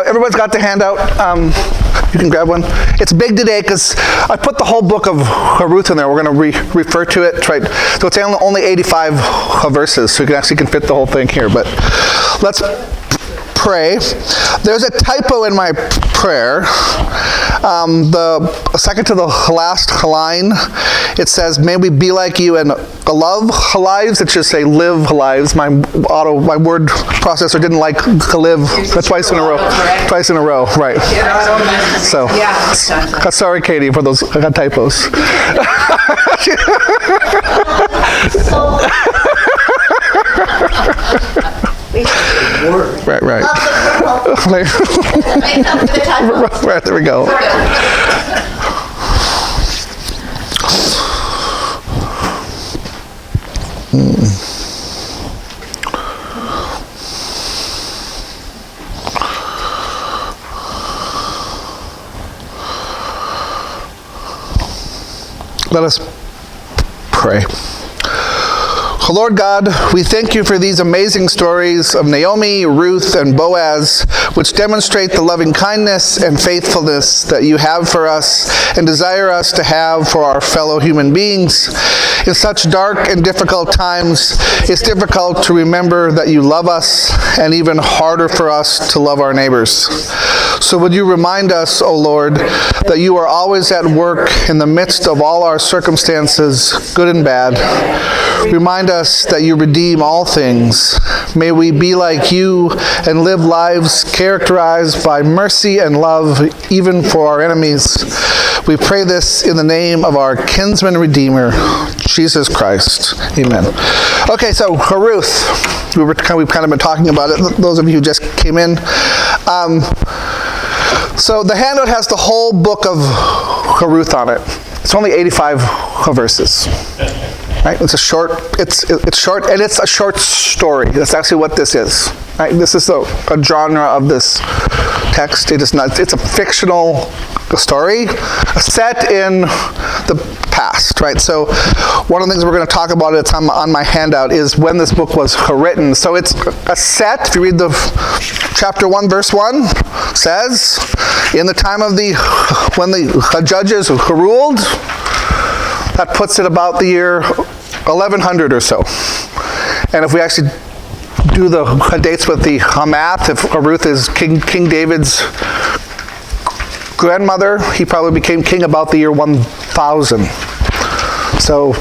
everybody's got the handout. You can grab one. It's big today because I put the whole book of Ruth in there. We're going to refer to it. Right? So it's only 85 verses, so you can fit the whole thing here. But let's pray. There's a typo in my prayer. The second to the last line, it says, "May we be like you and love lives." It should say "live lives." My word processor didn't like "live" twice in a row. Twice in a row, right? So, sorry, Katie, for those typos. Right. Right, there we go. Let us pray. Lord God, we thank you for these amazing stories of Naomi, Ruth, and Boaz, which demonstrate the loving kindness and faithfulness that you have for us and desire us to have for our fellow human beings. In such dark and difficult times, it's difficult to remember that you love us, and even harder for us to love our neighbors. So would you remind us, O Lord, that you are always at work in the midst of all our circumstances, good and bad. Remind us that you redeem all things. May we be like you and live lives characterized by mercy and love, even for our enemies. We pray this in the name of our kinsman redeemer, Jesus Christ. Amen. Okay, so Ruth, we've kind of been talking about it, those of you who just came in. So the handout has the whole book of Ruth on it. It's only 85 verses. Right? It's short, and it's a short story. That's actually what this is. Right? This is a genre of this text. It's a fictional story set in the past, right? So one of the things we're going to talk about, it's on my handout, is when this book was written. So it's a set. If you read the chapter 1, verse 1, says, in the time of when the judges ruled, that puts it about the year 1100 or so. And if we actually do the dates with the math, if Ruth is King David's grandmother, he probably became king about the year 1000. So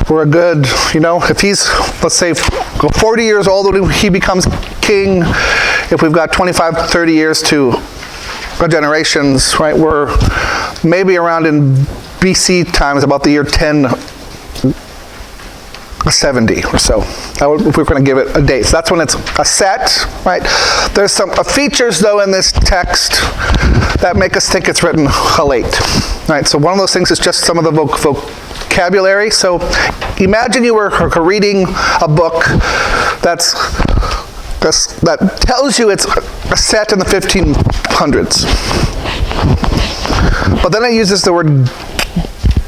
we're a good, if he's, let's say, 40 years old when he becomes king, if we've got 25, 30 years to generations, right, we're maybe around in BC times about the year 1070 or so. If we're going to give it a date. So that's when it's a set, right? There's some features, though, in this text that make us think it's written late, right? So one of those things is just some of the vocabulary. So imagine you were reading a book that tells you it's a set in the 1500s. But then it uses the word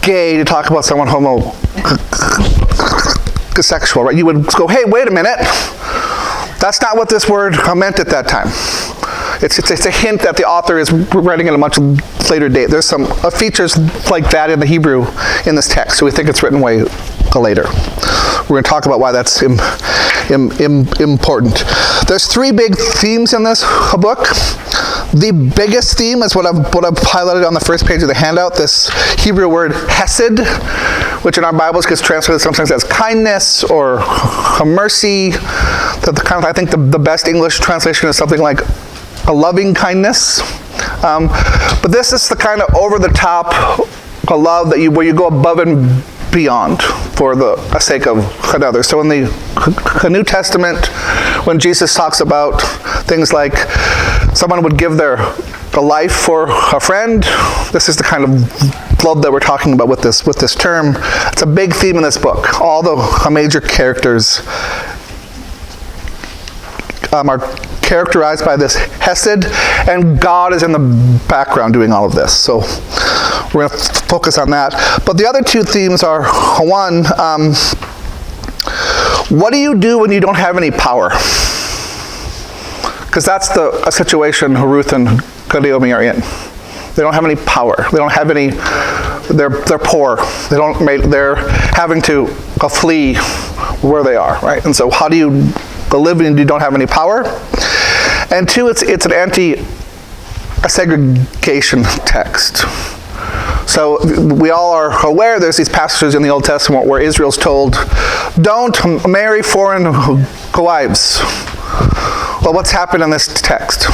gay to talk about someone homosexual, right? You would go, hey, wait a minute. That's not what this word meant at that time. It's a hint that the author is writing at a much later date. There's some features like that in the Hebrew in this text, so we think it's written way later. We're going to talk about why that's important. There's three big themes in this book. The biggest theme is what I've highlighted on the first page of the handout, this Hebrew word hesed, which in our Bibles gets translated sometimes as kindness or mercy. I think the best English translation is something like a loving kindness. But this is the kind of over-the-top love where you go above and beyond for the sake of another. So in the New Testament, when Jesus talks about things like someone would give their life for a friend, this is the kind of love that we're talking about with this term. It's a big theme in this book. All the major characters are characterized by this hesed, and God is in the background doing all of this. So we're going to focus on that. But the other two themes are, one, what do you do when you don't have any power? Because that's a situation Ruth and Naomi are in. They don't have any power. They don't have any. They're poor. They're having to flee where they are, right? And so, how do you live when you don't have any power? And two, it's an anti-segregation text. So we all are aware there's these passages in the Old Testament where Israel's told, don't marry foreign wives. Well, what's happened in this text?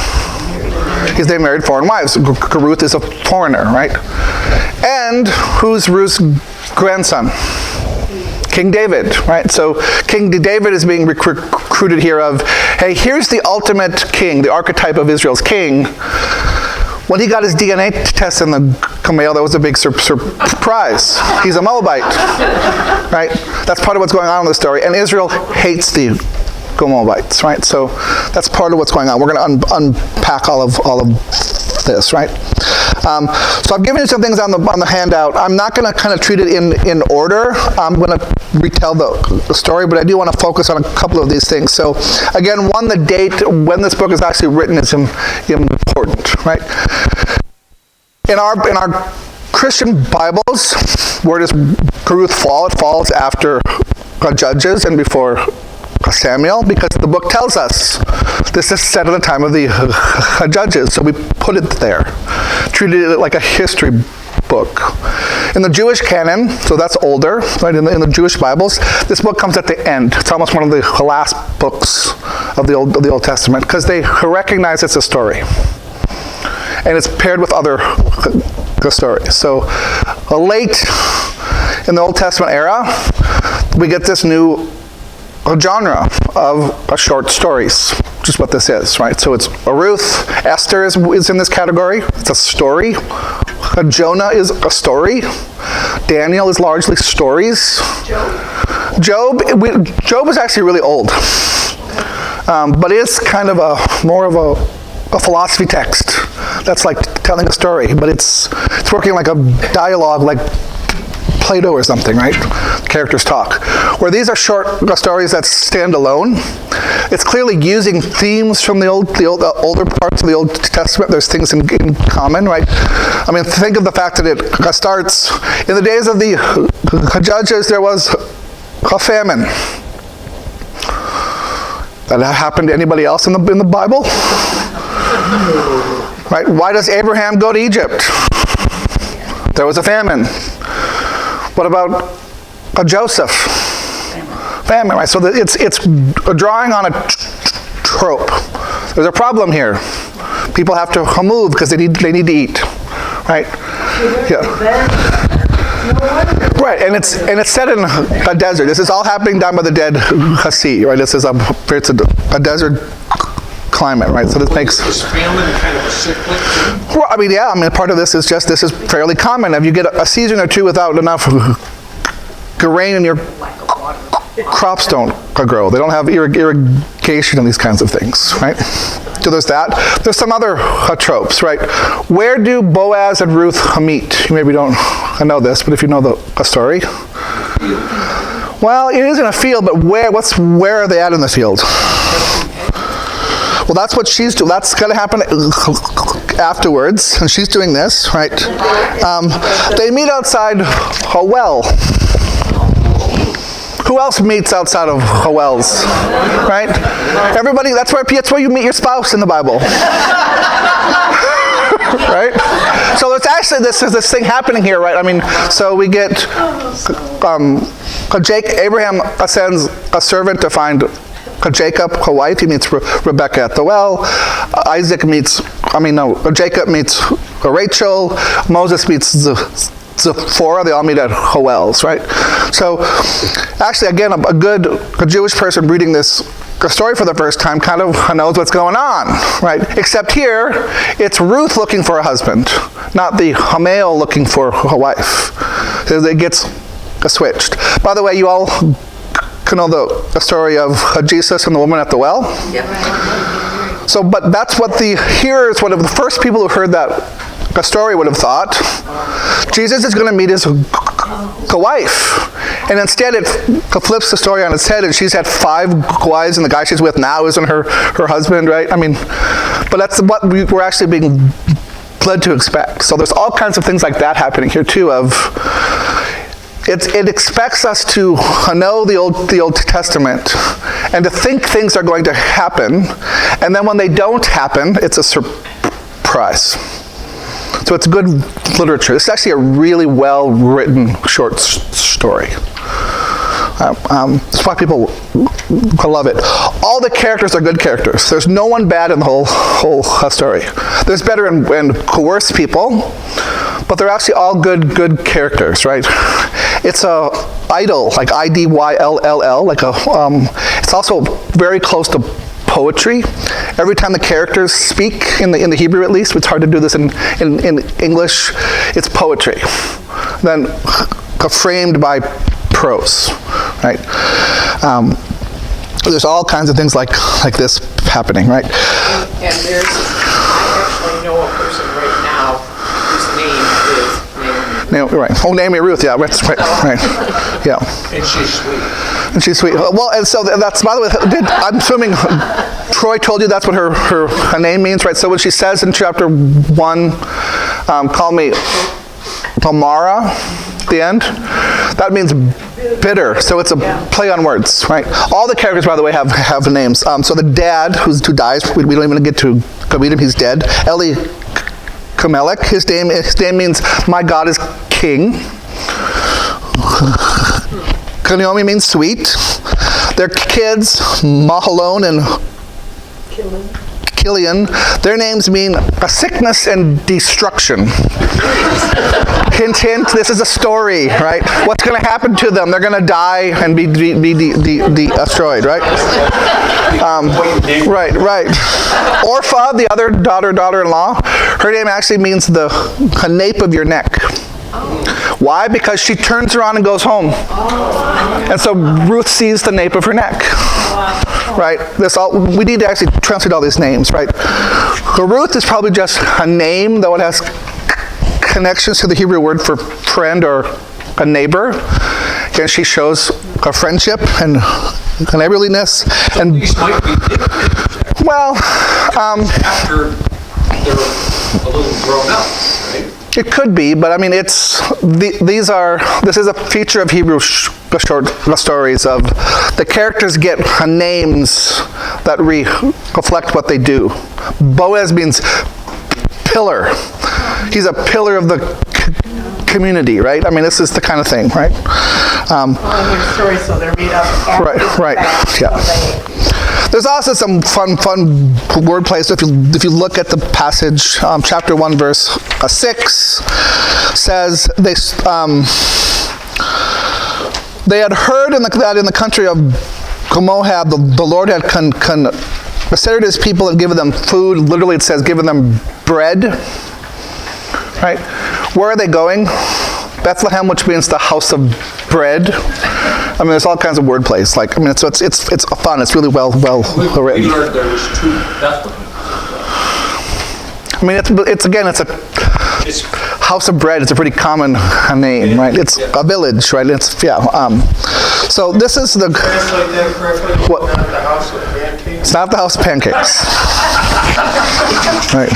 Is they married foreign wives. Ruth is a foreigner, right? And who's Ruth's grandson? King David, right? So King David is being recruited here of, hey, here's the ultimate king, the archetype of Israel's king. When he got his DNA test in the mail, that was a big surprise. He's a Moabite, right? That's part of what's going on in the story. And Israel hates the Moabites, right? So that's part of what's going on. We're going to unpack all of this, right? So I've given you some things on the handout. I'm not going to kind of treat it in order. I'm going to retell the story, but I do want to focus on a couple of these things. So again, one, the date when this book is actually written is important, right? In our Christian Bibles, where does Ruth fall? It falls after Judges and before Samuel, because the book tells us this is set at the time of the Judges, so we put it there, treated it like a history book. In the Jewish canon, so that's older, right? In the Jewish Bibles, this book comes at the end. It's almost one of the last books of the Old Testament, because they recognize it's a story, and it's paired with other stories. So late in the Old Testament era, we get this new genre of short stories, which is what this is, right? So it's Ruth, Esther is in this category. It's a story. Jonah is a story. Daniel is largely stories. Job is actually really old, but it's kind of more of a philosophy text that's like telling a story, but it's working like a dialogue, like Plato or something, right? Characters talk. Where these are short stories that stand alone. It's clearly using themes from the older parts of the Old Testament. There's things in common, right? I mean, think of the fact that it starts in the days of the Judges. There was a famine. That happened to anybody else in the Bible? Right? Why does Abraham go to Egypt? There was a famine. What about Joseph? Famine, right? So it's drawing on a trope. There's a problem here. People have to move because they need to eat, right? Yeah. Right, and it's set in a desert. This is all happening down by the Dead Sea, right? It's a desert climate, right? So this makes. Is famine kind of a cyclic thing? Well, I mean, part of this is fairly common. If you get a season or two without enough rain and your crops don't grow. They don't have irrigation and these kinds of things, right? So there's that. There's some other tropes, right? Where do Boaz and Ruth meet? You maybe don't know this, but if you know the story. Well, it is in a field, but where are they at in the field? Well, that's what she's doing. That's going to happen afterwards, and she's doing this, right? They meet outside a well. Who else meets outside of wells, right? Everybody. That's where you meet your spouse in the Bible, right? So it's actually this thing happening here, right? I mean, so we get Abraham sends a servant to find Jacob, a wife. He meets Rebecca at the well. Jacob meets Rachel. Moses meets Zephora. They all meet at wells, right? So actually, again, a Jewish person reading this story for the first time kind of knows what's going on, right? Except here, it's Ruth looking for a husband, not the male looking for a wife. It gets switched. By the way, you all can know the story of Jesus and the woman at the well? Yep. So, but that's what the hearers, one of the first people who heard that story would have thought. Jesus is going to meet his wife. And instead it flips the story on its head, and she's had 5 wives, and the guy she's with now isn't her husband, right? I mean, but that's what we're actually being led to expect. So there's all kinds of things like that happening here too. It expects us to know the Old Testament and to think things are going to happen, and then when they don't happen, it's a surprise. So it's good literature. It's actually a really well-written short story. That's why people love it. All the characters are good characters. There's no one bad in the whole story. There's better and worse people, but they're actually all good characters, right? It's a idyll, like I-D-Y-L-L-L, like it's also very close to poetry. Every time the characters speak, in the Hebrew at least, it's hard to do this in English, it's poetry. Then framed by prose, right? There's all kinds of things like this happening, right? And I actually know a person right now whose name is Naomi. Right. Oh, Naomi Ruth, yeah, right. Yeah. And she's sweet. And she's sweet. Well, and so that's, by the way, I'm assuming Troy told you that's what her name means, right? So when she says in chapter 1, call me Tamara, at the end, that means bitter. So it's a play on words, right? All the characters, by the way, have names. So the dad who dies, we don't even get to meet him, he's dead. Eli Kamelech, his name means my God is king. Naomi means sweet. Their kids, Mahalon and Kilian, their names mean a sickness and destruction. Hint, hint, this is a story, right? What's going to happen to them? They're going to die and be destroyed, right? Right. Orpha, the other daughter-in-law, her name actually means the nape of your neck. Why? Because she turns around and goes home. And so Ruth sees the nape of her neck. Right? We need to actually translate all these names, right? Ruth is probably just a name, though it has connections to the Hebrew word for friend or a neighbor. And she shows a friendship and neighborliness. And these might be different. Well, after they're a little grown up, right? It could be, but I mean, this is a feature of Hebrew short stories of the characters get names that reflect what they do. Boaz means pillar. He's a pillar of the community, right? I mean, this is the kind of thing, right? Your stories, so they're made up after right, fact, yeah. So there's also some fun wordplay. So if you look at the passage, chapter 1, verse 6 says they had heard that in the country of Moab the Lord had considered his people and given them food. Literally, it says given them bread. Right? Where are they going? Bethlehem, which means the house of bread. I mean, there's all kinds of wordplays. It's fun. It's really well written. We learned there was 2 Bethlehem. I mean, it's house of bread. It's a pretty common name, right? It's a village, right? So this is the. Translate that correctly. What? Not the house of pancakes. It's not the house of pancakes. Right.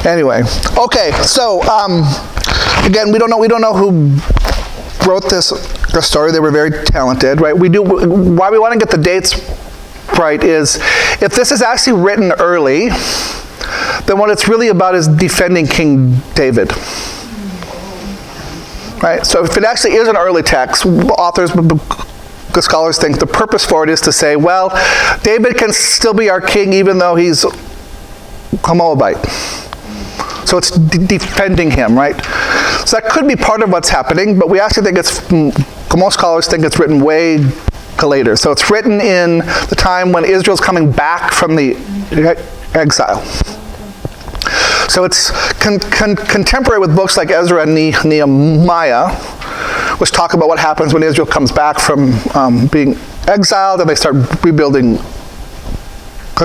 Anyway, okay. So again, we don't know who wrote this story. They were very talented, right? Why we want to get the dates right is if this is actually written early, then what it's really about is defending King David. Right? So if it actually is an early text, authors, scholars think the purpose for it is to say, well, David can still be our king even though he's a Moabite. So it's defending him, right? So that could be part of what's happening, but we actually think most scholars think it's written way later. So it's written in the time when Israel's coming back from the exile. So it's contemporary with books like Ezra and Nehemiah, which talk about what happens when Israel comes back from being exiled and they start rebuilding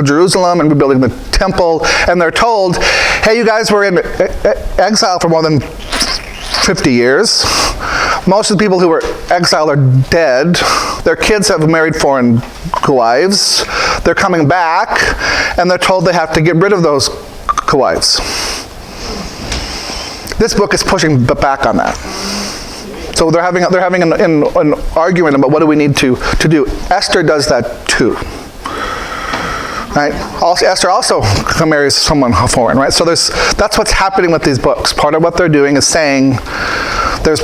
Jerusalem and rebuilding the temple, and they're told, hey, you guys were in exile for more than 50 years. Most of the people who were exiled are dead. Their kids have married foreign wives. They're coming back, and they're told they have to get rid of those wives. This book is pushing back on that. So they're having an argument about what do we need to do. Esther does that too. Right? Esther also marries someone foreign, right? So that's what's happening with these books. Part of what they're doing is saying, there's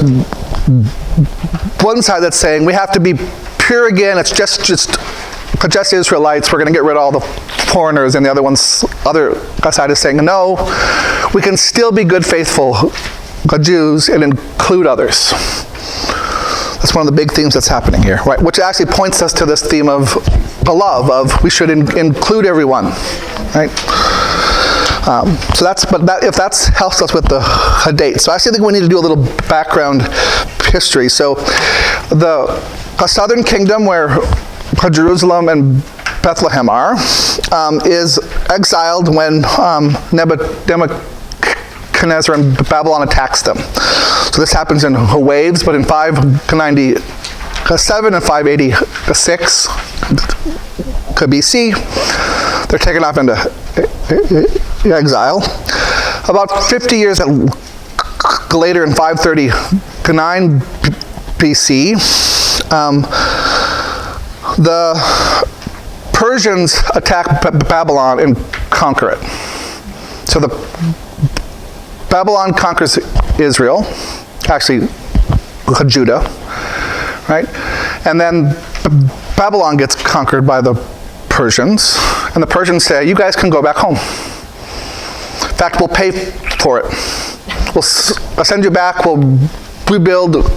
one side that's saying we have to be pure again. It's just Israelites. We're going to get rid of all the foreigners, and the other side is saying no. We can still be good, faithful Jews and include others. That's one of the big themes that's happening here, right? Which actually points us to this theme of the love of we should include everyone, right? If that helps us with the date. So I actually think we need to do a little background history. So the southern kingdom where Jerusalem and Bethlehem are is exiled when Nebuchadnezzar and Babylon attacks them. So this happens in waves, but in 597 and 586 BC, they're taken off into exile. About 50 years later, in 539 BC, the Persians attack Babylon and conquer it. So the Babylon conquers Israel, actually Judah, right? And then Babylon gets conquered by the Persians, and the Persians say, you guys can go back home. In fact, we'll pay for it. We'll send you back, we'll rebuild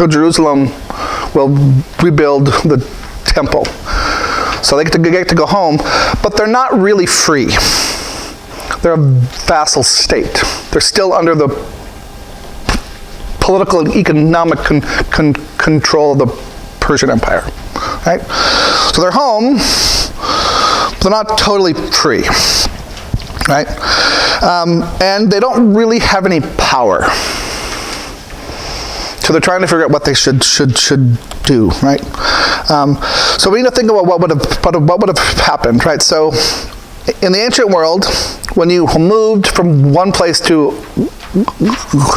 Jerusalem, we'll rebuild the temple. So they get to go home, but they're not really free. They're a vassal state. They're still under the political and economic control of the Persian Empire, right? So they're home, but they're not totally free, right? And they don't really have any power. So they're trying to figure out what they should do, right? So we need to think about what would have happened, right? So in the ancient world, when you moved from one place to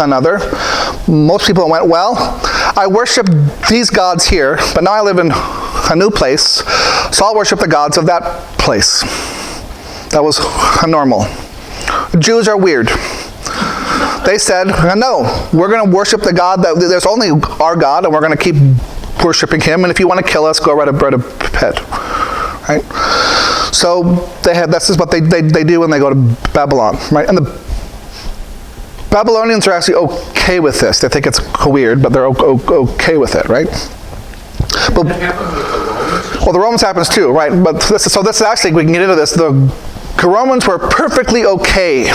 another, most people went, well, I worship these gods here, but now I live in a new place, so I'll worship the gods of that place. That was normal. Jews are weird. They said, no, we're going to worship the God there's only our God, and we're going to keep worshiping him, and if you want to kill us, go right ahead. Right? So this is what they do when they go to Babylon, right? And the Babylonians are actually okay with this. They think it's weird, but they're okay with it, right? But That happened with the Romans? well, the Romans happens too, right? But this is actually, we can get into this. The Romans were perfectly okay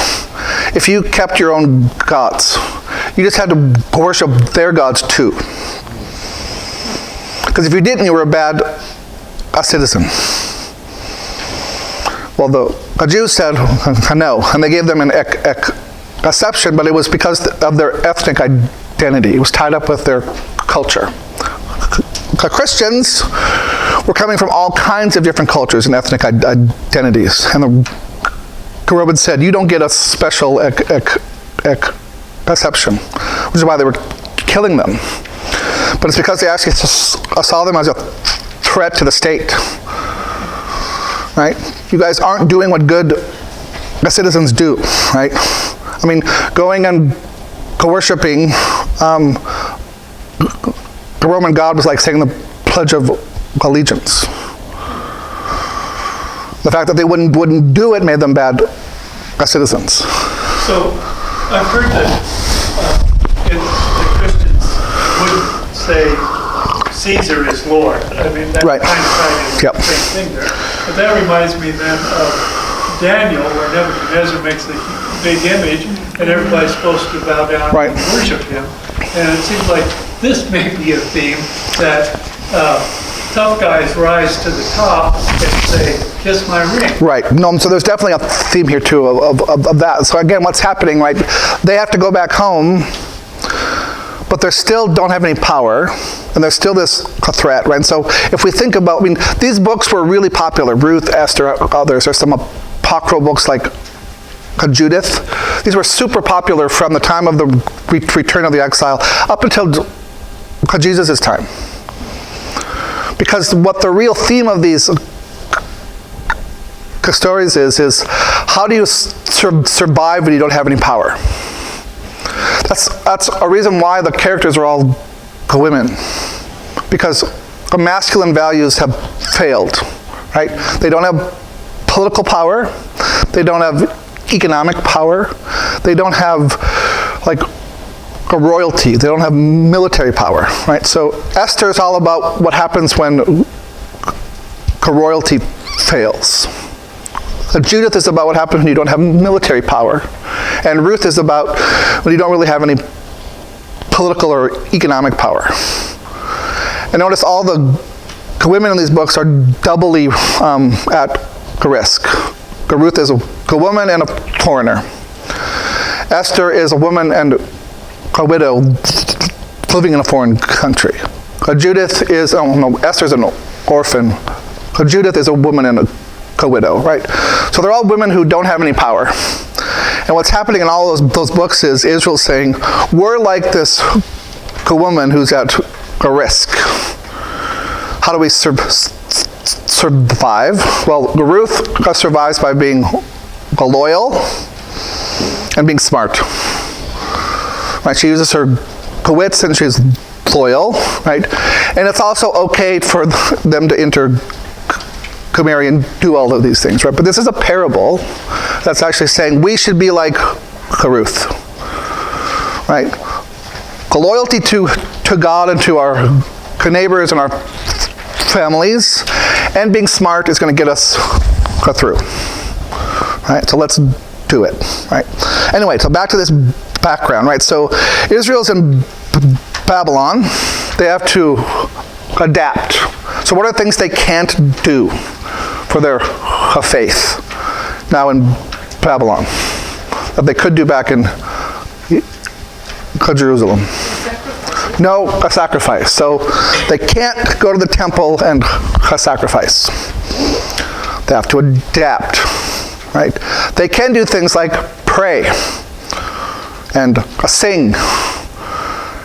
if you kept your own gods. You just had to worship their gods too. Because if you didn't, you were a bad citizen. Well, the Jews said no, and they gave them an exception, but it was because of their ethnic identity. It was tied up with their culture. Christians were coming from all kinds of different cultures and ethnic identities, and the Romans said, you don't get a special exception, which is why they were killing them. But it's because they actually saw them as a threat to the state. Right? You guys aren't doing what good citizens do, right? I mean, going and worshiping the Roman God was like saying the Pledge of Allegiance. The fact that they wouldn't do it made them bad citizens. So I've heard that the Christians wouldn't say Caesar is Lord. I mean, that Right. kind of Yep. the same thing there. But that reminds me then of Daniel, where Nebuchadnezzar makes the big image, and everybody's supposed to bow down Right. and worship him. And it seems like this may be a theme that tough guys rise to the top and say, kiss my ring. Right. No, so there's definitely a theme here too of that. So again, what's happening, right? They have to go back home, but they still don't have any power, and there's still this threat, right? And so if we think about, these books were really popular. Ruth, Esther, others. There's some apocryphal books like Judith. These were super popular from the time of the return of the exile up until Jesus' time. Because what the real theme of these stories is how do you survive when you don't have any power? That's a reason why the characters are all women. Because the masculine values have failed, right? They don't have political power. They don't have economic power. They don't have a royalty. They don't have military power, right? So Esther is all about what happens when royalty fails. Judith is about what happens when you don't have military power. And Ruth is about when you don't really have any political or economic power. And notice all the women in these books are doubly at risk. Ruth is a woman and a foreigner. Esther is a woman and a widow living in a foreign country. Esther's an orphan. Judith is a woman and a widow, right? So they're all women who don't have any power. And what's happening in all those books is Israel saying, we're like this woman who's at a risk. How do we survive? Well, Ruth survives by being loyal and being smart. Right? She uses her wits and she's loyal, right? And it's also okay for them to intermarry and do all of these things, right? But this is a parable that's actually saying we should be like Ruth, right? Loyalty to God and to our neighbors and our families, and being smart is going to get us through, right? So let's do it, right? Anyway, so back to this background, right? So Israel's in Babylon. They have to adapt. So what are things they can't do for their faith now in Babylon that they could do back in Jerusalem? No, a sacrifice. So they can't go to the temple and sacrifice. They have to adapt, right? They can do things like pray and sing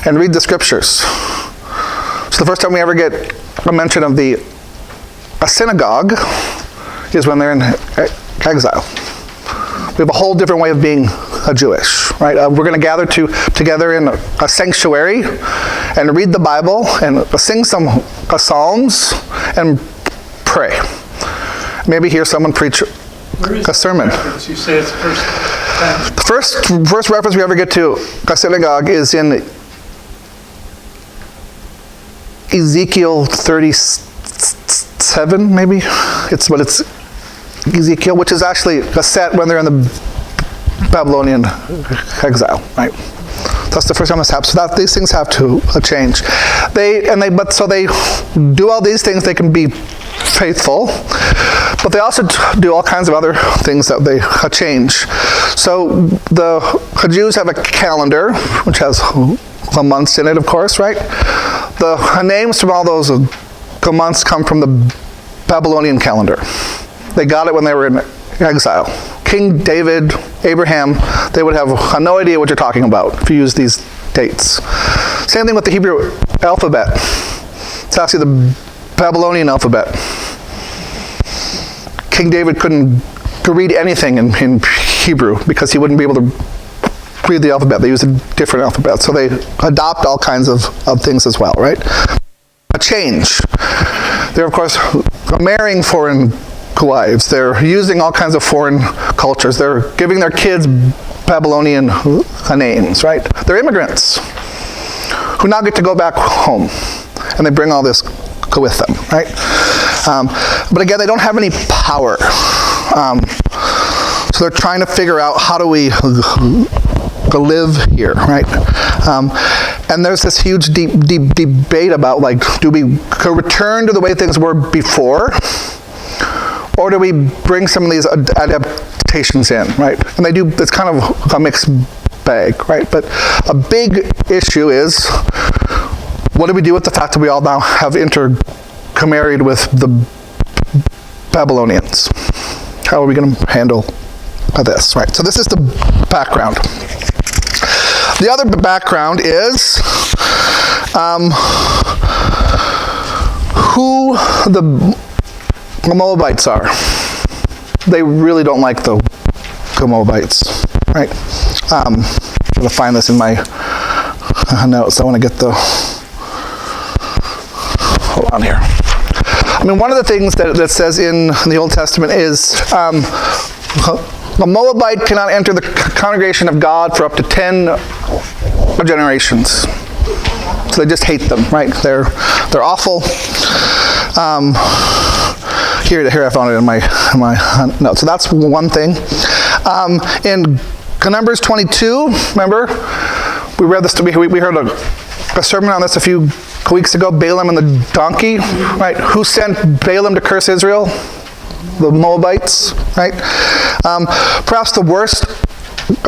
and read the scriptures. So the first time we ever get a mention of a synagogue is when they're in exile. We have a whole different way of being Jewish, right? We're going to gather together in a sanctuary and read the Bible and sing some psalms and pray. Maybe hear someone preach a sermon. You say it's first time. The first reference we ever get to a synagogue is in Ezekiel 37, maybe? It's Ezekiel, which is actually a set when they're in the Babylonian exile, right? That's the first time this happens. So these things have to change. So they do all these things. They can be faithful, but they also do all kinds of other things that they change. So the Jews have a calendar, which has the months in it, of course, right? The names from all those months come from the Babylonian calendar. They got it when they were in exile. King David, Abraham, they would have no idea what you're talking about if you use these dates. Same thing with the Hebrew alphabet. It's actually the Babylonian alphabet. King David couldn't read anything in Hebrew because he wouldn't be able to read the alphabet. They used a different alphabet. So they adopt all kinds of things as well, right? A change. They're, of course, marrying foreign wives. They're using all kinds of foreign cultures. They're giving their kids Babylonian names, right? They're immigrants who now get to go back home, and they bring all this with them, right? But again, they don't have any power. So they're trying to figure out, how do we live here, right? And there's this huge deep debate about, do we return to the way things were before, or do we bring some of these adaptations in, right? And they do, it's kind of a mixed bag, right? But a big issue is, what do we do with the fact that we all now have intermarried with the Babylonians? How are we going to handle this, right? So this is the background. The other background is who the Moabites are. They really don't like the Moabites, right? I'm going to find this in my notes. I want to get the... Hold on here. I mean, one of the things that says in the Old Testament is the Moabite cannot enter the congregation of God for up to 10 generations. So they just hate them, right? They're awful. Here I found it in my notes. So that's one thing. In Numbers 22, remember, we read this. We heard a sermon on this a few weeks ago. Balaam and the donkey, right? Who sent Balaam to curse Israel? The Moabites, right? Perhaps the worst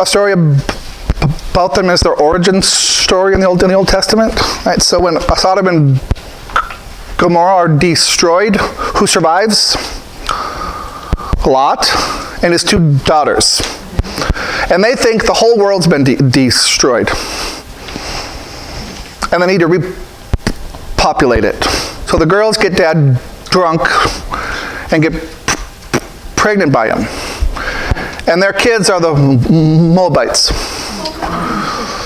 story about them is their origin story in the Old Testament, right? So when Sodom and Gomorrah are destroyed, who survives? Lot and his 2 daughters. And they think the whole world's been destroyed. And they need to repopulate it. So the girls get dad drunk and get pregnant by him. And their kids are the Moabites.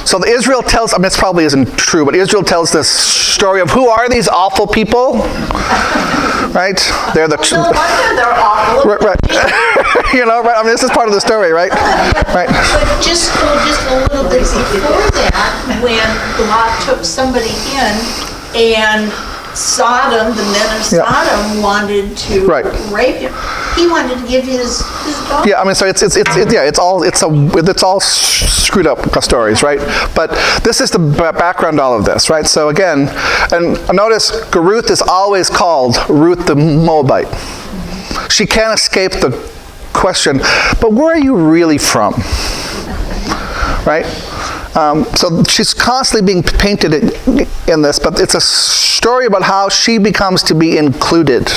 So Israel tells, I mean, this probably isn't true, but Israel tells this story of who are these awful people? Right? They're the... No wonder they're awful. Right. You know, right? I mean, this is part of the story, right? Right. But just a little bit before that, when Lot took somebody in and Sodom, the men of Sodom, wanted to rape him. He wanted to give his daughter. Yeah, I mean, so it's all screwed up stories, right? But this is the background to all of this, right? So again, and notice Ruth is always called Ruth the Moabite. She can't escape the question, but where are you really from? Right? So she's constantly being painted in this, but it's a story about how she becomes to be included.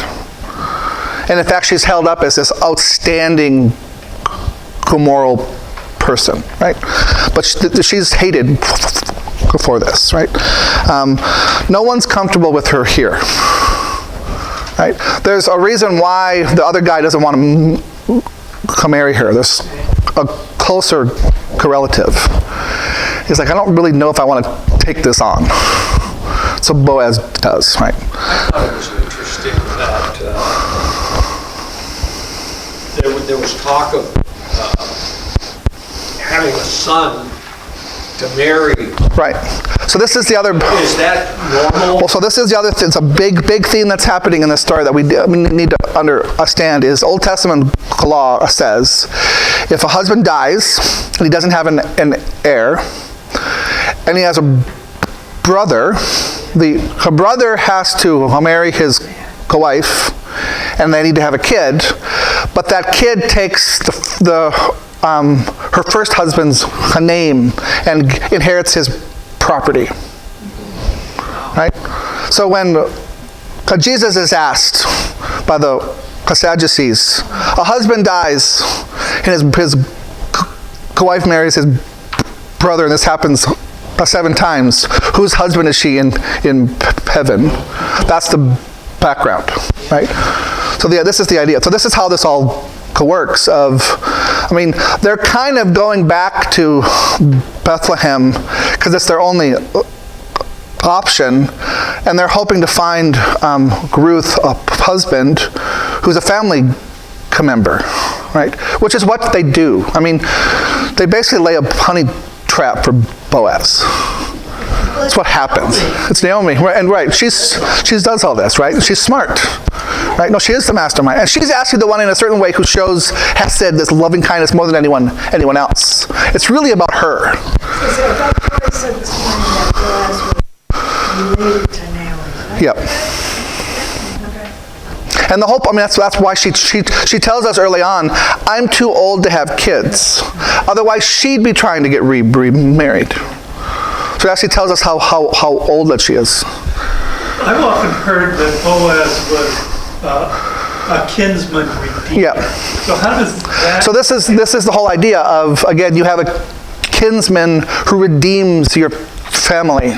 And in fact, she's held up as this outstanding moral person, right? But she's hated for this, right? No one's comfortable with her here, right? There's a reason why the other guy doesn't want to marry her. There's a closer relative. He's like, I don't really know if I want to take this on. So Boaz does, right? I thought it was interesting that there was talk of having a son to marry. Right. So this is the other... Is that normal? Well, so this is the other thing. It's a big theme that's happening in this story that we need to understand is Old Testament law says if a husband dies and he doesn't have an heir and he has a brother, the brother has to marry his wife and they need to have a kid, but that kid takes her first husband's name and inherits his property. Right? So when Jesus is asked by the Sadducees, a husband dies and his wife marries his brother, and this happens 7 times, whose husband is she in heaven? That's the background, right? So this is the idea. So this is how this all works. They're kind of going back to Bethlehem because it's their only option, and they're hoping to find Ruth a husband who's a family member, right? Which is what they do. They basically lay a honey trap for Boaz. That's what happens. It's Naomi, right? She does all this, right? She's smart, right? No, she is the mastermind, and she's actually the one in a certain way who shows Hesed, this loving kindness, more than anyone else. It's really about her. Is it about what I said this morning that Boaz was related to Naomi? Yep. And the hope, I mean, that's why she tells us early on, I'm too old to have kids. Otherwise, she'd be trying to get remarried. So it actually tells us how old that she is. I've often heard that Boaz was a kinsman redeemer. Yeah. So how does that... So this is the whole idea of, again, you have a kinsman who redeems your family.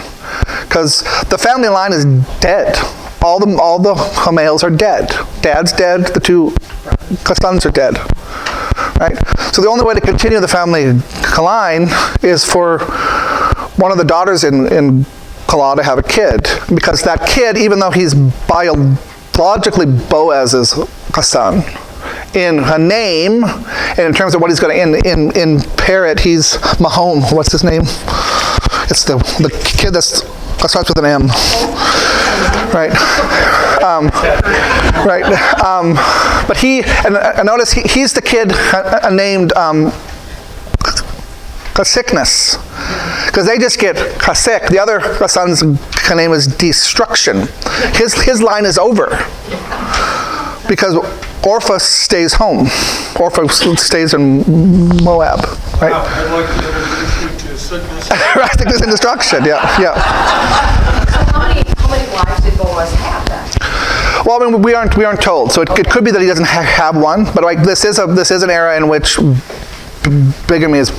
Because the family line is dead. All the males are dead. Dad's dead. The two sons are dead. Right? So the only way to continue the family line is for one of the daughters in Kala to have a kid. Because that kid, even though he's biologically Boaz's son, in a name, and in terms of what he's going to inherit, he's Mahon. What's his name? It's the kid that starts with an M. Right. Right. But and notice he's the kid named sickness, because they just get sick. The other son's name is destruction. His line is over because Orpha stays home. Orpha stays in Moab. Right. Wow, I'd like to introduce you to sickness. Right. Sickness and destruction. Yeah. Yeah. So how many wives did Boaz have then? Well, I mean, we aren't told. So it could be that he doesn't have one. But like this is an era in which bigamy is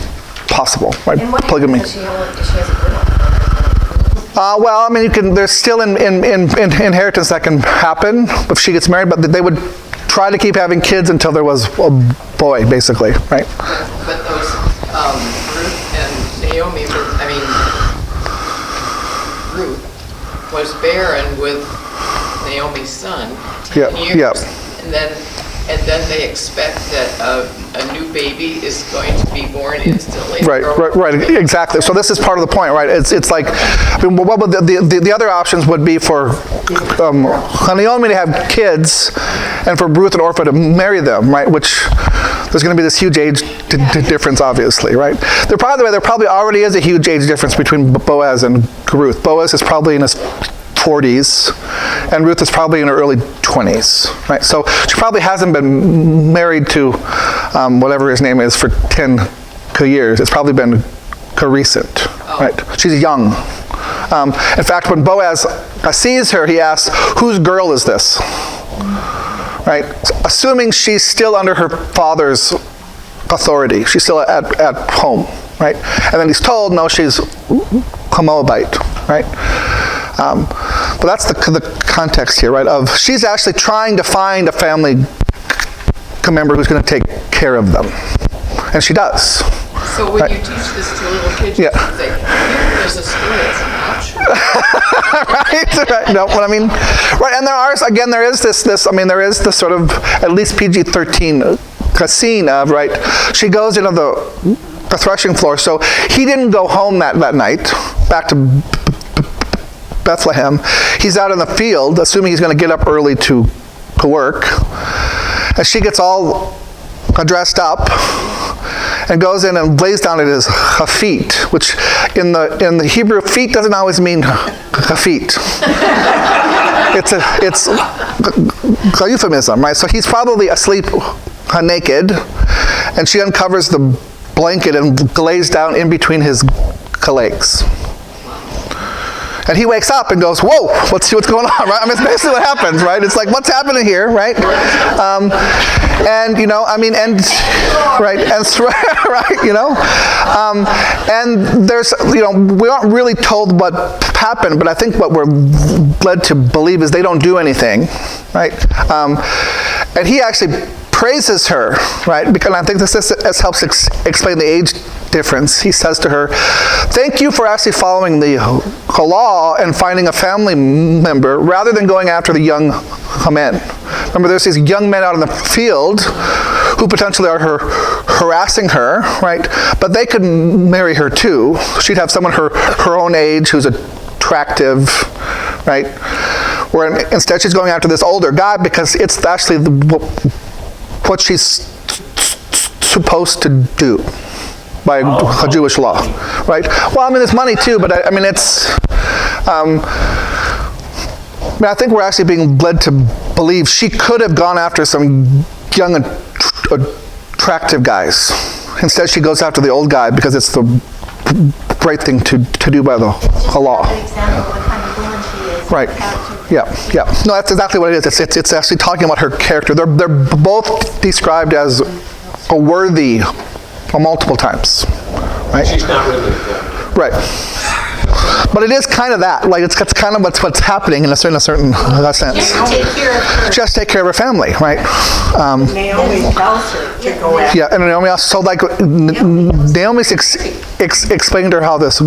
possible, right? And what Polygamy. happens if she has a widow? Well, I mean, there's still inheritance that can happen if she gets married, but they would try to keep having kids until there was a boy, basically, right? But those, Ruth and Naomi, Ruth was barren with Naomi's son 10 years. Yeah. And then they expect that a new baby is going to be born instantly. Right, exactly. So this is part of the point, right? It's like, I mean, what would the other options would be for Naomi to have kids, and for Ruth and Orpha to marry them, right? Which there's going to be this huge age difference, obviously, right? There probably already is a huge age difference between Boaz and Ruth. Boaz is probably in his 40s, and Ruth is probably in her early 20s, right? So she probably hasn't been married to whatever his name is for 10 years. It's probably been recent, right? She's young. In fact, when Boaz sees her, he asks, "Whose girl is this?" Right? Assuming she's still under her father's authority. She's still at home, right? And then he's told, no, she's a Moabite, right? But that's the context here, right? Of she's actually trying to find a family member who's going to take care of them, and she does. So when you teach this to little kids, you say, "There's a story that's not true." right. No, what I mean, right? And there is this. I mean, there is this sort of at least PG-13 scene of, right? She goes into the threshing floor. So he didn't go home that night back to Bethlehem. He's out in the field, assuming he's going to get up early to work. And she gets all dressed up and goes in and lays down at his feet, which in the Hebrew, feet doesn't always mean feet. It's a euphemism, right? So he's probably asleep naked, and she uncovers the blanket and lays down in between his legs. And he wakes up and goes, "Whoa, what's going on?" Right? I mean, it's basically what happens, right? It's like, what's happening here, right? And right, and there's, we aren't really told what happened, but I think what we're led to believe is they don't do anything, right? And he actually praises her, right? Because I think this helps explain the age difference. He says to her, "Thank you for actually following the law and finding a family member rather than going after the young men." Remember, there's these young men out in the field who potentially are harassing her, right? But they could marry her too. She'd have someone her own age who's attractive, right? Where instead she's going after this older guy because it's actually what she's supposed to do by Jewish law, right? Well, I mean, it's money too, but I mean, it's. I think we're actually being led to believe she could have gone after some young, attractive guys. Instead, she goes after the old guy because it's the right thing to do by the law. An example of the kind of woman she is. Right. Yeah. No, that's exactly what it is. It's actually talking about her character. They're both described as a worthy multiple times. Right? She's not really that. Right. But it is kind of that. Like, it's kind of what's happening in a certain sense. Just take care of her. Just take care of her family, right? Naomi tells her to go after. Yeah, and Naomi also, so like, Naomi's explained to her how this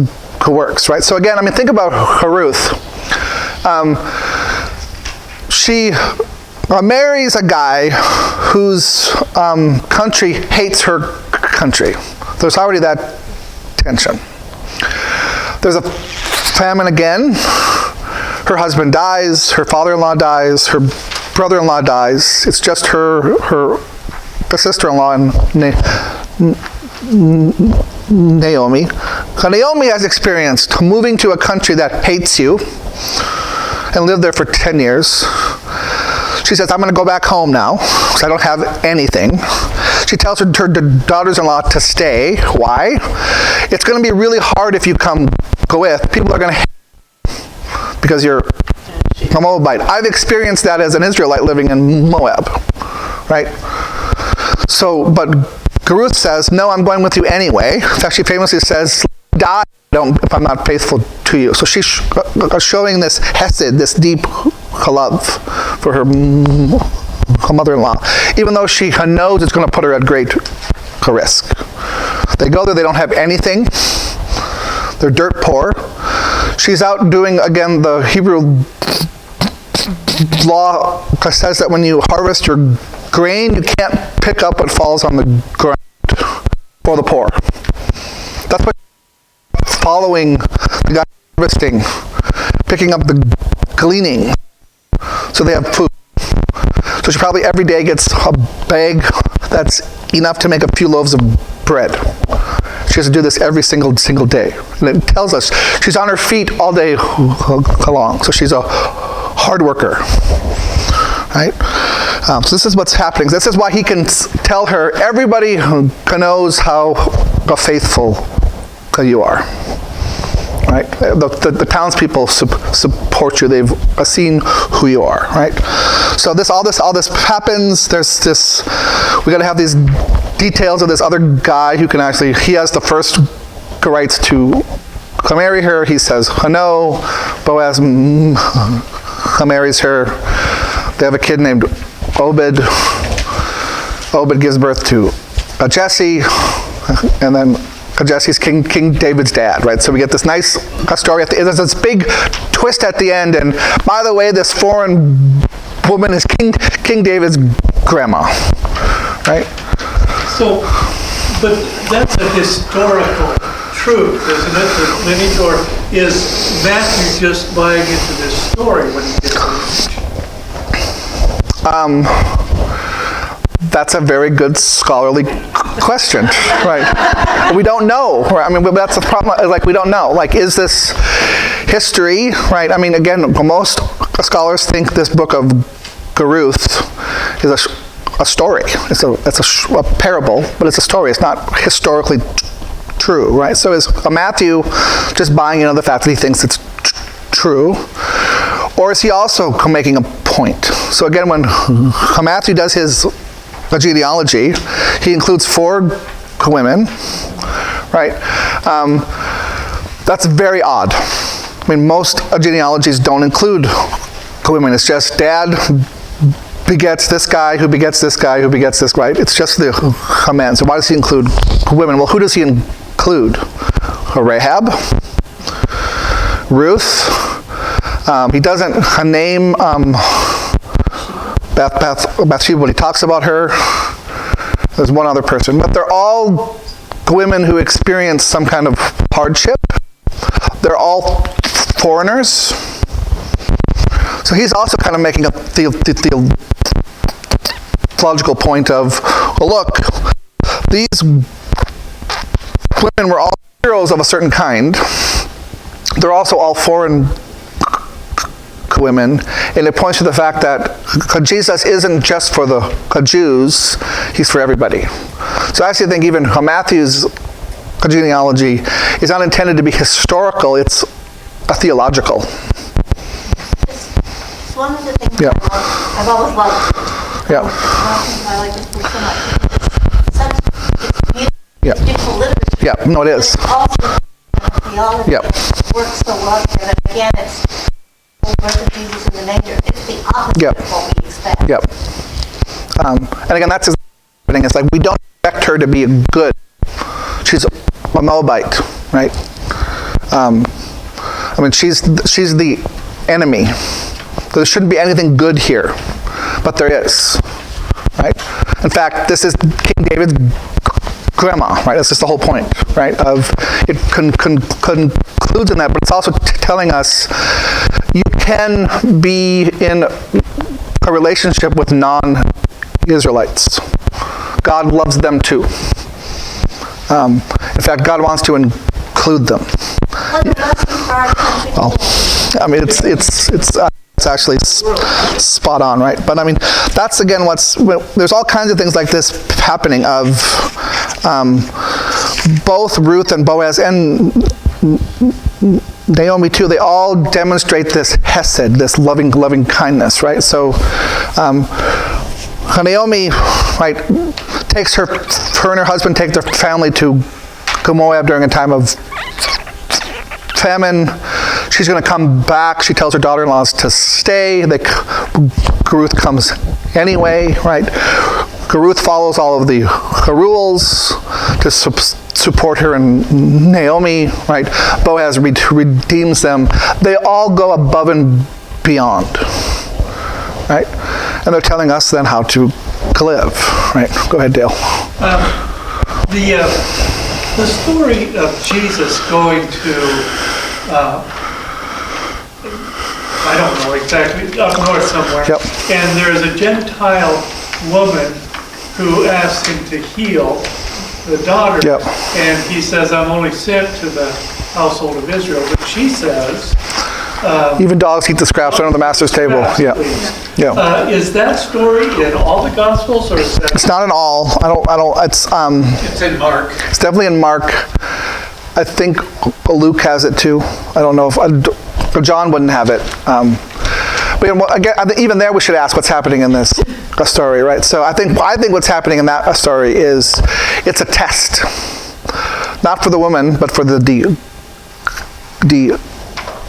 works, right? So again, I mean, think about Ruth. She marries a guy whose country hates her country. There's already that tension. There's a famine again. Her husband dies. Her father-in-law dies. Her brother-in-law dies. It's just her sister-in-law and Naomi. Naomi has experienced moving to a country that hates you and lived there for 10 years. She says, I'm going to go back home now because I don't have anything. She tells her daughters-in-law to stay. Why? It's going to be really hard if you go with. People are going to hate you because you're a Moabite. I've experienced that as an Israelite living in Moab. Right? So, but Ruth says, no, I'm going with you anyway. In fact, she famously says, die if I'm not faithful to you. So she's showing this hesed, this deep love for her mother-in-law, even though she knows it's going to put her at great risk. They go there, they don't have anything. They're dirt poor. She's out doing, again, the Hebrew law says that when you harvest your grain, you can't pick up what falls on the ground for the poor. That's what following the guy harvesting, picking up the gleaning, so they have food. So she probably every day gets a bag that's enough to make a few loaves of bread. She has to do this every single day. And it tells us she's on her feet all day long. So she's a hard worker. Right? So this is what's happening. This is why he can tell her, everybody knows how faithful you are. Right? The townspeople support you. They've seen who you are. Right? So all this happens. There's this. We got to have these details of this other guy who can actually. He has the first rights to marry her. He says no. Boaz marries her. They have a kid named Obed. Obed gives birth to Jesse, and then Jesse's King David's dad, right? So we get this nice story. There's this big twist at the end, and by the way, this foreign woman is King David's grandma, right? So, but that's a historical truth, isn't it? The lineage, or is Matthew just buying into this story when he gets lineage? That's a very good scholarly question, right? We don't know, right? I mean, that's the problem. Like, we don't know. Like, is this history, right? I mean, again, most scholars think this book of Ruth is a story. It's a parable, but it's a story. It's not historically true, right? So is Matthew just buying into the fact that he thinks it's true? Or is he also making a point? So again, when Matthew does his genealogy, he includes 4 women, right? That's very odd. I mean, most genealogies don't include women. It's just dad begets this guy, who begets this guy, who begets this, right? It's just the men. So why does he include women? Well, who does he include? Rahab, Ruth. He doesn't name Bathsheba when he talks about her. There's one other person, but they're all women who experience some kind of hardship. They're all foreigners. So he's also kind of making a theological point of, well, look, these women were all heroes of a certain kind. They're also all foreign women, and it points to the fact that Jesus isn't just for the Jews, he's for everybody. So I actually think even Matthew's genealogy is not intended to be historical, it's a theological. It's one of the things Yeah. I've always loved. Yeah. One of the things I like this book so much. It's beautiful. Yeah. It's beautiful literature. Yeah, no, it is. It's also theology. Yep. It works so well together. And again, it's the birth of Jesus in the manger. It's the opposite Yep. of what we expect. Yep. And again, that's happening. It's like we don't expect her to be good. She's a Moabite, right? I mean, she's the enemy. There shouldn't be anything good here, but there is, right? In fact, this is King David's grandma, right? That's just the whole point, right? Of it concludes in that, but it's also telling us you can be in a relationship with non-Israelites. God loves them too. In fact, God wants to include them. What the blessing for our country. Well, I mean, it's actually spot on, right? But I mean, that's again there's all kinds of things like this happening of both Ruth and Boaz and Naomi too. They all demonstrate this hesed, this loving kindness, right? So Naomi, right, takes her and her husband take their family to Moab during a time of famine. She's going to come back. She tells her daughter-in-laws to stay. Ruth comes anyway, right? Ruth follows all of the rules to support her and Naomi, right? Boaz redeems them. They all go above and beyond, right? And they're telling us then how to live, right? Go ahead, Dale. The story of Jesus going to, I don't know exactly, up north somewhere. Yep. And there's a Gentile woman who asks him to heal the daughter. Yep. And he says, I'm only sent to the household of Israel. But she says, Even dogs eat the scraps under the master's table. Yeah. Yeah. is that story in all the Gospels, or is that? It's not in all. I don't. It's in Mark. It's definitely in Mark. I think Luke has it too. I don't know if John wouldn't have it. But again, even there, we should ask what's happening in this story, right? So I think what's happening in that story is it's a test, not for the woman, but for the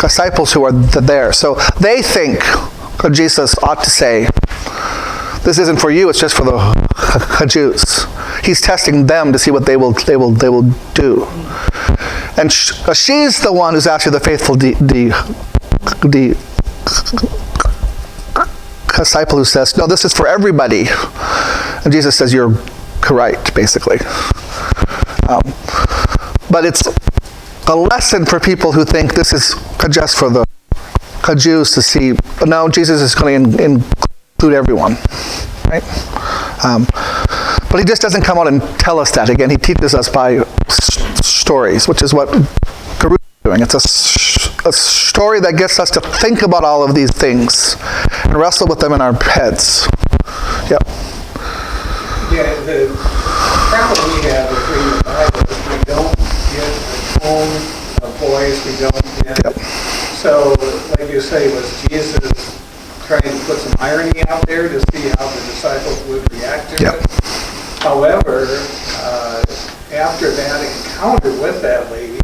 disciples who are there. So they think Jesus ought to say, "This isn't for you; it's just for the Jews." He's testing them to see what they will do. And she's the one who's actually the faithful disciple who says, "No, this is for everybody." And Jesus says, "You're correct," basically. But it's a lesson for people who think this is just for the Jews to see. No, Jesus is going to include everyone, right? But he just doesn't come out and tell us that. Again, he teaches us by stories, which is what Guru is doing. It's a story that gets us to think about all of these things and wrestle with them in our heads. Yep. Yeah, the problem we have with reading the Bible is we don't get the tone of voice, we don't get... Yep. So, like you say, was Jesus trying to put some irony out there to see how the disciples would react to Yep. it? However, after that encounter with that lady,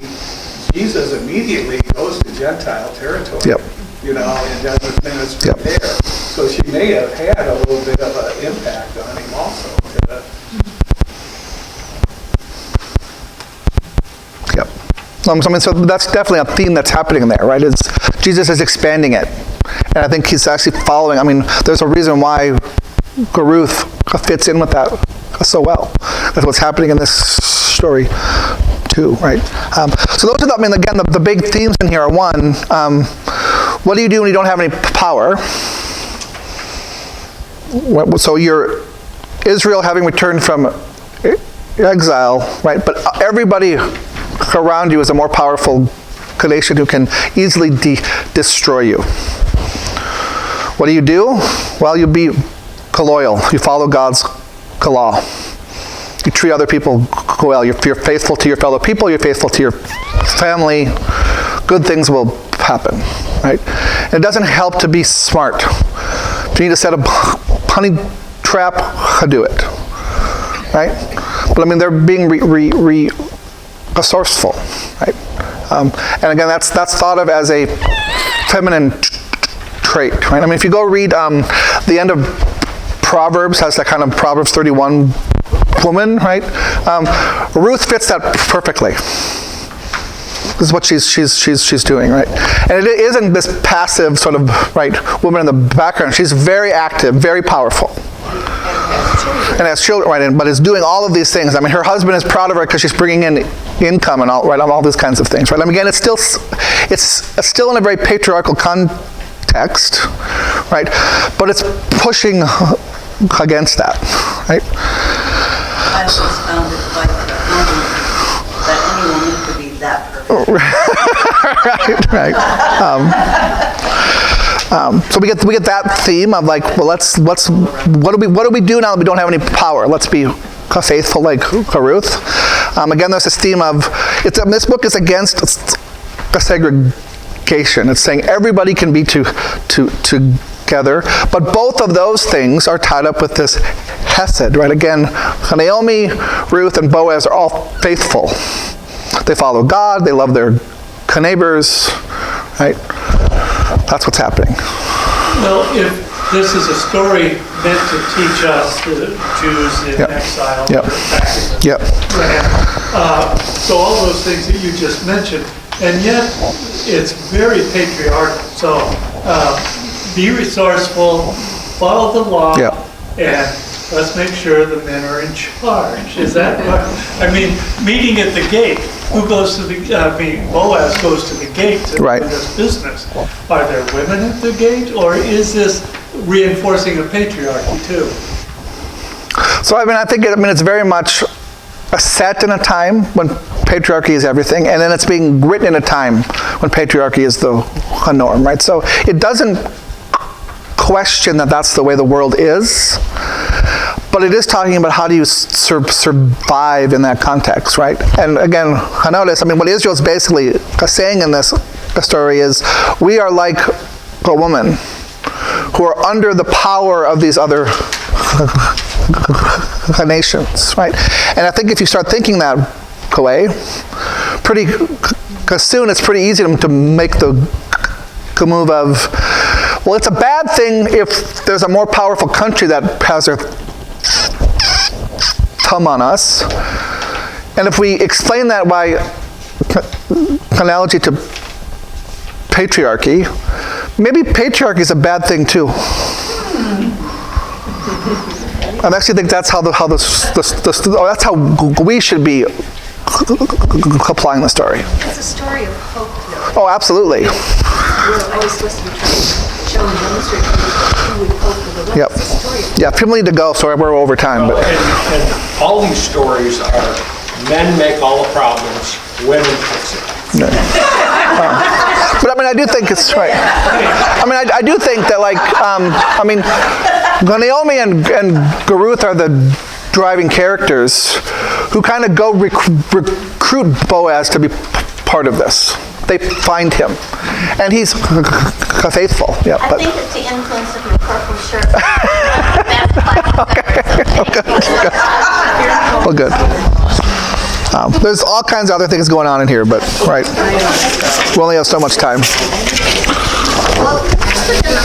Jesus immediately goes to Gentile territory. Yep. You know, and does his ministry Yep. there. So she may have had a little bit of an impact on him also. Yep. So that's definitely a theme that's happening there, right? Is Jesus is expanding it. And I think he's actually following. I mean, there's a reason why Ruth fits in with that so well. That's what's happening in this story too, right? So those are, again, the big themes in here are one, what do you do when you don't have any power? So you're Israel having returned from exile, right? But everybody around you is a more powerful nation who can easily destroy you, What do? Well, you be loyal. You follow God's law. You treat other people well. You're faithful to your fellow people. You're faithful to your family. Good things will happen, right? And it doesn't help to be smart. If you need to set a honey trap, do it, right? But I mean, they're being resourceful, right? And again, that's thought of as a feminine trait, right? I mean, if you go read the end of Proverbs, has that kind of Proverbs 31 woman, right? Ruth fits that perfectly. This is what she's doing, right? And it isn't this passive sort of, right, woman in the background. She's very active, very powerful. And has children, right? But is doing all of these things. I mean, her husband is proud of her because she's bringing in income and all, right? All these kinds of things, right? I mean, again, it's still in a very patriarchal context, right? But it's pushing against that, right? I always found it quite humbling that any woman could be that perfect. right. So we get that theme of like, well, what do we do now that we don't have any power? Let's be faithful like Ruth. Again, there's this theme of this book is against segregation. It's saying everybody can be together, but both of those things are tied up with this hesed, right? Again, Naomi, Ruth, and Boaz are all faithful. They follow God. They love their neighbors, right? That's what's happening. Well, if this is a story meant to teach us, the Jews in exile, Yep. so all those things that you just mentioned, and yet it's very patriarchal. So be resourceful, follow the law, and let's make sure the men are in charge. Is that what, I mean, meeting at the gate, who goes to the, Boaz goes to the gate to do this business. Are there women at the gate, or is this reinforcing a patriarchy too? So I think it's very much set in a time when patriarchy is everything, and then it's being written in a time when patriarchy is the norm, right? So it doesn't question that that's the way the world is, but it is talking about how do you survive in that context, right? And again, I notice, what Israel is basically saying in this story is, we are like a woman who are under the power of these other nations, right? And I think if you start thinking that way, pretty soon it's pretty easy to make the move of, well, it's a bad thing if there's a more powerful country that has their thumb on us. And if we explain that by analogy to patriarchy, maybe patriarchy is a bad thing too. I actually think that's how that's how we should be applying the story. It's a story of hope, though. Oh, absolutely. We're always supposed to be trying to show and demonstrate who we hope for the rest. Yep. It's a story of Yeah, people need to go, so we're over time. But And all these stories are men make all the problems, women fix it. But I do think it's right. I do think that, like, Naomi and Ruth are the driving characters who kind of go recruit Boaz to be part of this. They find him, and he's faithful. Yeah, I think it's the influence of your purple shirt. Well, good. There's all kinds of other things going on in here, but right, we only have so much time. Well, this is an